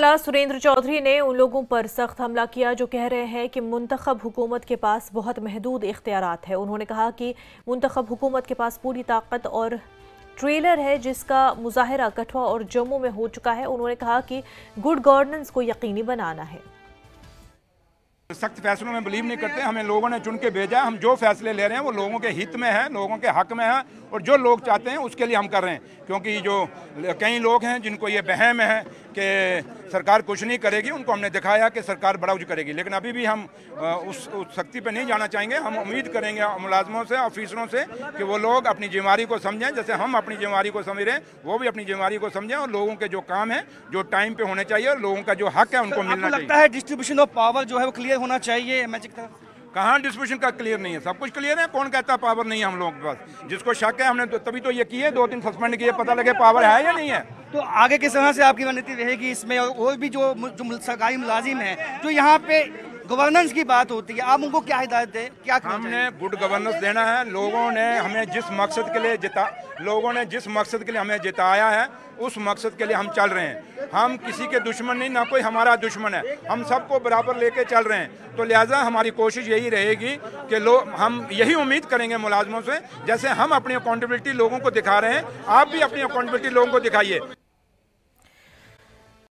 आला सुरेंद्र चौधरी ने उन लोगों पर सख्त हमला किया जो कह रहे हैं कि मुंतखब हुकूमत के पास बहुत महदूद इख्तियारात है। उन्होंने कहा कि मुंतखब हुकूमत के पास पूरी ताकत और ट्रेलर है जिसका मुजाहरा कठुआ और जम्मू में हो चुका है। उन्होंने कहा कि गुड गवर्नेंस को यकीनी बनाना है। सख्त फैसलों में बिलीव नहीं करते। हमें लोगों ने चुन के भेजा है। हम जो फैसले ले रहे हैं वो लोगों के हित में है, लोगों के हक में है और जो लोग चाहते हैं उसके लिए हम कर रहे हैं। क्योंकि जो कई लोग हैं जिनको ये वहम है कि सरकार कुछ नहीं करेगी, उनको हमने दिखाया कि सरकार बड़ा कुछ करेगी, लेकिन अभी भी हम उस सख्ती पे नहीं जाना चाहेंगे। हम उम्मीद करेंगे मुलाजमों से, ऑफिसरों से कि वो लोग अपनी जिम्मेदारी को समझें, जैसे हम अपनी जिम्मेदारी को समझ रहे हैं वो भी अपनी जिम्मेदारी को समझें और लोगों के जो काम है जो टाइम पे होने चाहिए और लोगों का जो हक है उनको मिलना चाहिए। लगता है डिस्ट्रीब्यूशन ऑफ पावर जो है वो क्लियर होना चाहिए मैजिक तरह? कहाँ डिस्ट्रीब्यूशन का क्लियर नहीं है? सब कुछ क्लियर है। कौन कहता पावर नहीं है हम लोगों के पास? जिसको शक है हमने तभी तो ये किए, 2-3 सस्पेंड किए, पता लगे पावर है या नहीं है। तो आगे किस तरह से आपकी रणनीति रहेगी इसमें? और भी जो सरकारी मुलाजिम है जो यहाँ पे गवर्नेंस की बात होती है, आप उनको क्या हिदायत दें? क्या हमने गुड गवर्नेंस देना है। लोगों ने हमें जिस मकसद के लिए हमें जिताया है उस मकसद के लिए हम चल रहे हैं। हम किसी के दुश्मन नहीं, ना कोई हमारा दुश्मन है। हम सबको बराबर लेके चल रहे हैं। तो लिहाजा हमारी कोशिश यही रहेगी कि हम यही उम्मीद करेंगे मुलाजमों से, जैसे हम अपनी अकाउंटेबिलिटी लोगों को दिखा रहे हैं, आप भी अपनी अकाउंटेबिलिटी लोगों को दिखाइए।